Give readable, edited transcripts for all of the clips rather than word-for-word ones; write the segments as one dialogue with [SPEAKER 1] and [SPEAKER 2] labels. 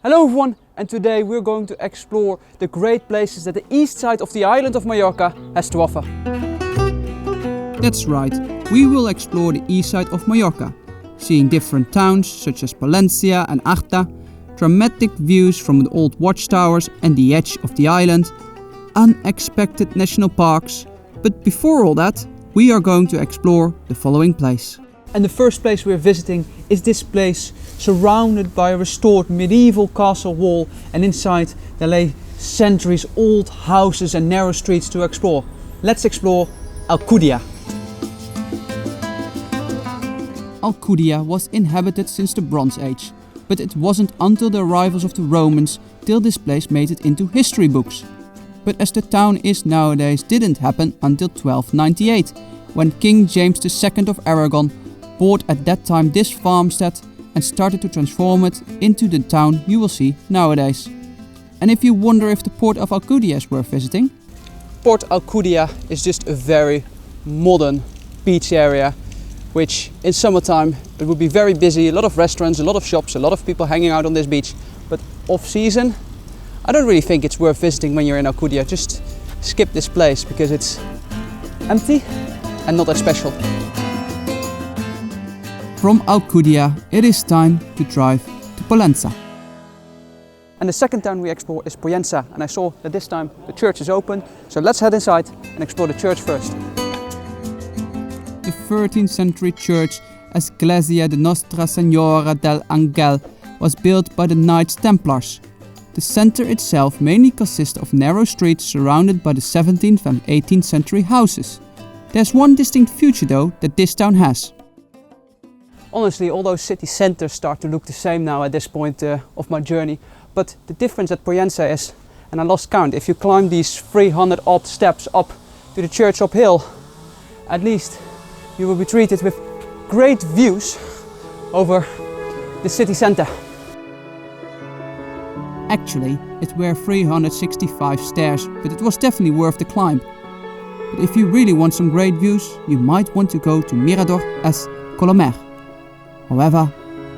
[SPEAKER 1] Hello everyone, and today we're going to explore the great places that the east side of the island of Mallorca has to offer.
[SPEAKER 2] That's right, we will explore the east side of Mallorca, seeing different towns such as Pollenca and Arta, dramatic views from the old watchtowers and the edge of the island, unexpected national parks, but before all that, we are going to explore the following place.
[SPEAKER 1] And the first place we're visiting is this place surrounded by a restored medieval castle wall, and inside there lay centuries old houses and narrow streets to explore. Let's explore Alcudia.
[SPEAKER 2] Alcudia was inhabited since the Bronze Age, but it wasn't until the arrivals of the Romans till this place made it into history books. But as the town is nowadays didn't happen until 1298, when King James II of Aragon bought at that time this farmstead and started to transform it into the town you will see nowadays. And if you wonder if the port of Alcudia is worth visiting,
[SPEAKER 1] Port Alcudia is just a very modern beach area, which in summertime it would be very busy, a lot of restaurants, a lot of shops, a lot of people hanging out on this beach. But off season, I don't really think it's worth visiting when you're in Alcudia. Just skip this place because it's empty and not that special.
[SPEAKER 2] From Alcudia, it is time to drive to Pollenca.
[SPEAKER 1] And the second town we explore is Pollenca, and I saw that this time the church is open, so let's head inside and explore the church first.
[SPEAKER 2] The 13th century church Iglesia de Nostra Senora del Angel was built by the Knights Templars. The center itself mainly consists of narrow streets surrounded by the 17th and 18th century houses. There's one distinct feature though that this town has.
[SPEAKER 1] Honestly, all those city centers start to look the same now at this point of my journey. But the difference at Pollenca is, and I lost count, if you climb these 300 odd steps up to the church uphill, at least you will be treated with great views over the city center.
[SPEAKER 2] Actually, it were 365 stairs, but it was definitely worth the climb. But if you really want some great views, you might want to go to Mirador as Colomer. However,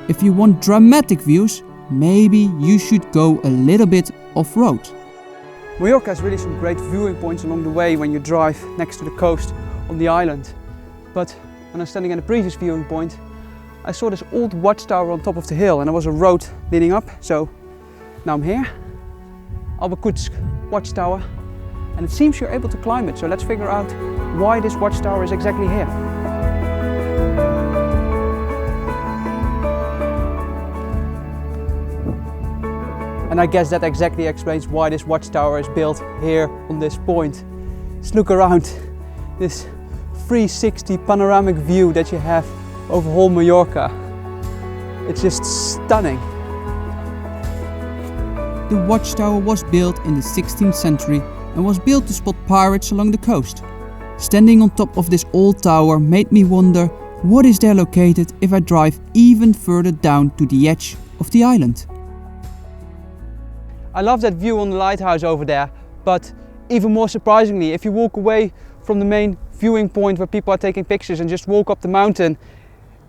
[SPEAKER 2] if you want dramatic views, maybe you should go a little bit off-road.
[SPEAKER 1] Mallorca has really some great viewing points along the way when you drive next to the coast on the island. But when I was standing at the previous viewing point, I saw this old watchtower on top of the hill and there was a road leading up. So now I'm here, Albercutx watchtower, and it seems you're able to climb it. So let's figure out why this watchtower is exactly here. And I guess that exactly explains why this watchtower is built here on this point. Just look around, this 360 panoramic view that you have over whole Mallorca. It's just stunning.
[SPEAKER 2] The watchtower was built in the 16th century and was built to spot pirates along the coast. Standing on top of this old tower made me wonder what is there located if I drive even further down to the edge of the island.
[SPEAKER 1] I love that view on the lighthouse over there, but even more surprisingly, if you walk away from the main viewing point where people are taking pictures and just walk up the mountain,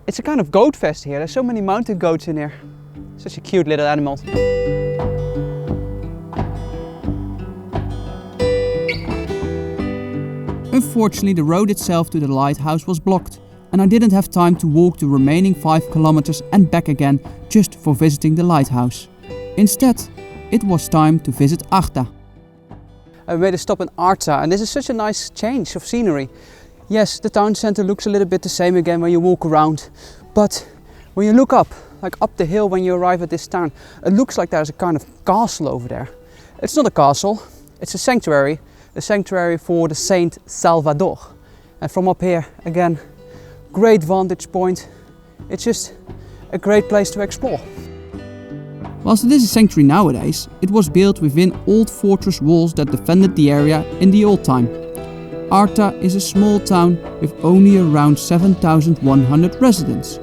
[SPEAKER 1] it's a kind of goat fest here. There's so many mountain goats in here. Such a cute little animal.
[SPEAKER 2] Unfortunately, the road itself to the lighthouse was blocked, and I didn't have time to walk the remaining 5 kilometers and back again just for visiting the lighthouse. Instead, it was time to visit Arta.
[SPEAKER 1] I made a stop in Arta, and this is such a nice change of scenery. Yes, the town center looks a little bit the same again when you walk around, but when you look up, like up the hill when you arrive at this town, it looks like there's a kind of castle over there. It's not a castle, it's a sanctuary for the Saint Salvador. And from up here, again, great vantage point. It's just a great place to explore.
[SPEAKER 2] Whilst it is a sanctuary nowadays, it was built within old fortress walls that defended the area in the old time. Arta is a small town with only around 7,100 residents.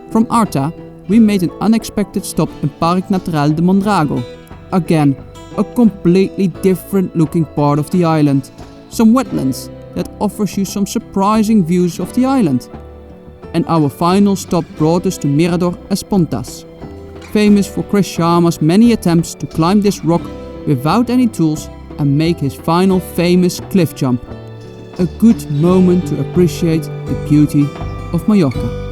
[SPEAKER 2] From Arta, we made an unexpected stop in Parc de Mondrago. Again, a completely different looking part of the island. Some wetlands that offers you some surprising views of the island. And our final stop brought us to Mirador as Pontas. famous for Chris Sharma's many attempts to climb this rock without any tools and make his final famous cliff jump. A good moment to appreciate the beauty of Mallorca.